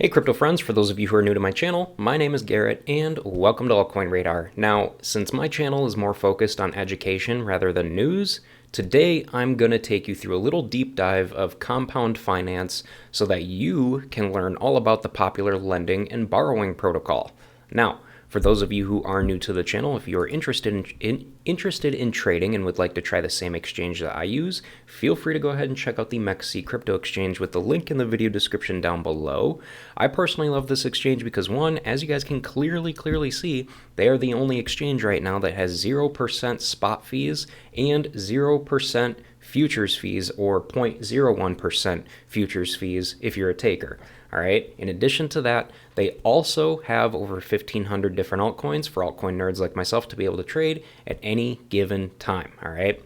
Hey crypto friends, for those of you who are new to my channel, my name is Garrett and welcome to Altcoin Radar. Now, since my channel is more focused on education rather than news, today I'm going to take you through a little deep dive of compound finance so that you can learn all about the popular lending and borrowing protocol. Now, for those of you who are new to the channel, if you are interested in trading and would like to try the same exchange that I use, feel free to go ahead and check out the MEXC crypto exchange with the link in the video description down below. I personally love this exchange because one, as you guys can clearly see, they are the only exchange right now that has 0% spot fees and 0% futures fees or 0.01% futures fees if you're a taker. All right. In addition to that, they also have over 1,500 different altcoins for altcoin nerds like myself to be able to trade at any given time. All right.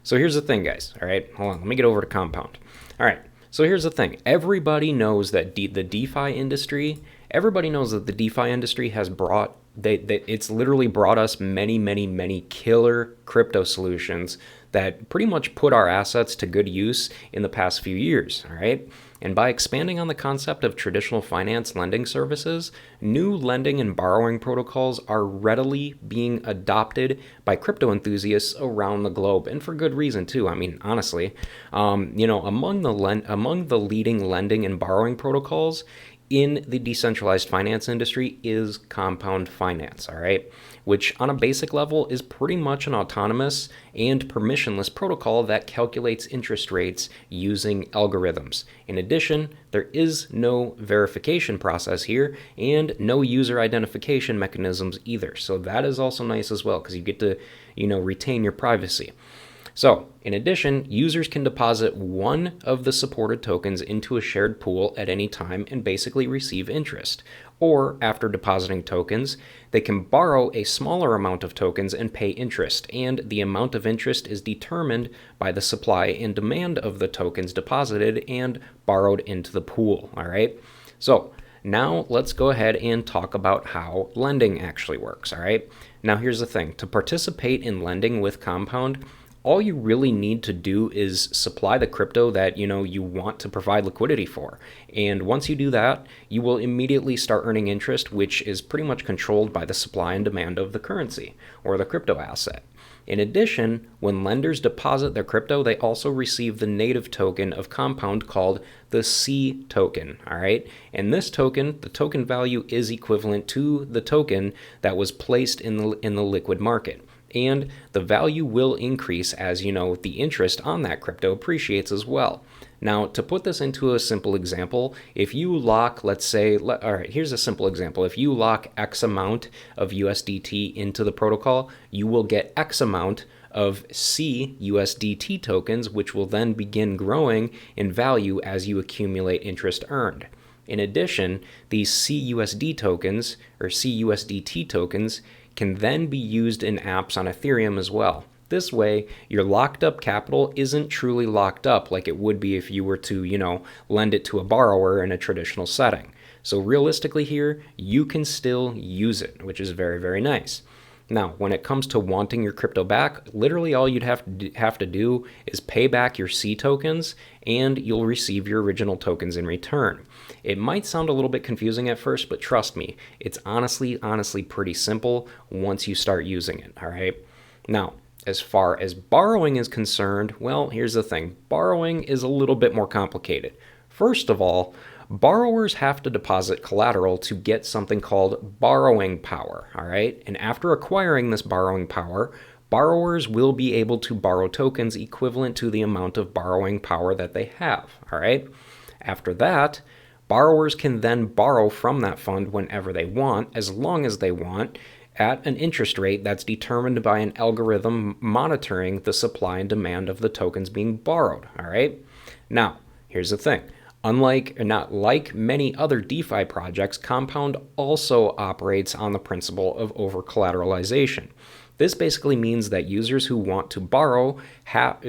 So here's the thing, guys. All right. Hold on. Let me get over to Compound. All right. So here's the thing. Everybody knows that the DeFi industry, has brought, it's literally brought us many killer crypto solutions that pretty much put our assets to good use in the past few years. All right. And by expanding on the concept of traditional finance lending services, new lending and borrowing protocols are readily being adopted by crypto enthusiasts around the globe, and for good reason too. I mean, honestly, among the leading lending and borrowing protocols in the decentralized finance industry is Compound Finance, all right, which on a basic level is pretty much an autonomous and permissionless protocol that calculates interest rates using algorithms. In addition, there is no verification process here and no user identification mechanisms either. So that is also nice as well because you get to, retain your privacy. So, in addition, users can deposit one of the supported tokens into a shared pool at any time and basically receive interest. Or, after depositing tokens, they can borrow a smaller amount of tokens and pay interest, and the amount of interest is determined by the supply and demand of the tokens deposited and borrowed into the pool, all right? So, now let's go ahead and talk about how lending actually works, all right? Now, here's the thing. To participate in lending with Compound, all you really need to do is supply the crypto that you want to provide liquidity for. And once you do that, you will immediately start earning interest, which is pretty much controlled by the supply and demand of the currency or the crypto asset. In addition, when lenders deposit their crypto, they also receive the native token of Compound called the C token, all right? And this token, the token value is equivalent to the token that was placed in the liquid market. And the value will increase as, the interest on that crypto appreciates as well. Now, to put this into a simple example, if you lock, let's say, all right, here's a simple example. If you lock X amount of USDT into the protocol, you will get X amount of CUSDT tokens, which will then begin growing in value as you accumulate interest earned. In addition, these CUSD tokens or CUSDT tokens can then be used in apps on Ethereum as well. This way, your locked up capital isn't truly locked up like it would be if you were to, lend it to a borrower in a traditional setting. So realistically here, you can still use it, which is very nice. Now, when it comes to wanting your crypto back, literally all you'd have to do is pay back your C tokens and you'll receive your original tokens in return. It might sound a little bit confusing at first, but trust me, it's honestly pretty simple once you start using it, all right? Now, as far as borrowing is concerned, well, here's the thing. Borrowing is a little bit more complicated. First of all, borrowers have to deposit collateral to get something called borrowing power, all right? And after acquiring this borrowing power, borrowers will be able to borrow tokens equivalent to the amount of borrowing power that they have, all right? After that, borrowers can then borrow from that fund whenever they want, as long as they want, at an interest rate that's determined by an algorithm monitoring the supply and demand of the tokens being borrowed, all right? Now, here's the thing. Like many other DeFi projects, Compound also operates on the principle of over-collateralization. This basically means that users who want to borrow have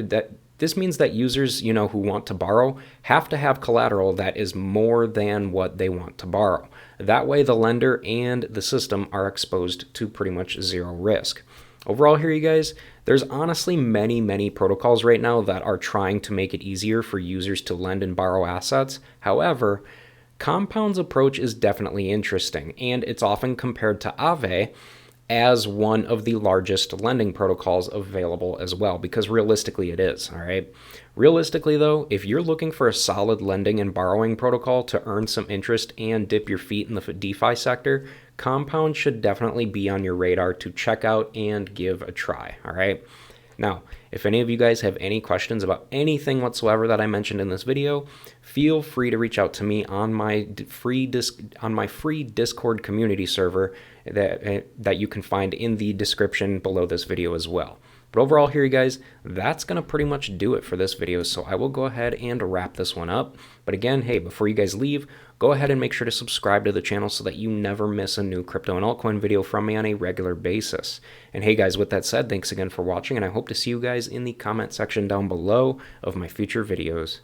to have collateral that is more than what they want to borrow. That way, the lender and the system are exposed to pretty much zero risk. Overall here, you guys, there's honestly many protocols right now that are trying to make it easier for users to lend and borrow assets. However, Compound's approach is definitely interesting, and it's often compared to Aave as one of the largest lending protocols available as well, because realistically it is, all right? Realistically though, if you're looking for a solid lending and borrowing protocol to earn some interest and dip your feet in the DeFi sector, Compound should definitely be on your radar to check out and give a try, all right? Now, if any of you guys have any questions about anything whatsoever that I mentioned in this video, feel free to reach out to me on my free Discord community server that you can find in the description below this video as well. But overall here, you guys, that's going to pretty much do it for this video, so I will go ahead and wrap this one up. But again, hey, before you guys leave, go ahead and make sure to subscribe to the channel so that you never miss a new crypto and altcoin video from me on a regular basis. And hey guys, with that said, thanks again for watching, and I hope to see you guys in the comment section down below of my future videos.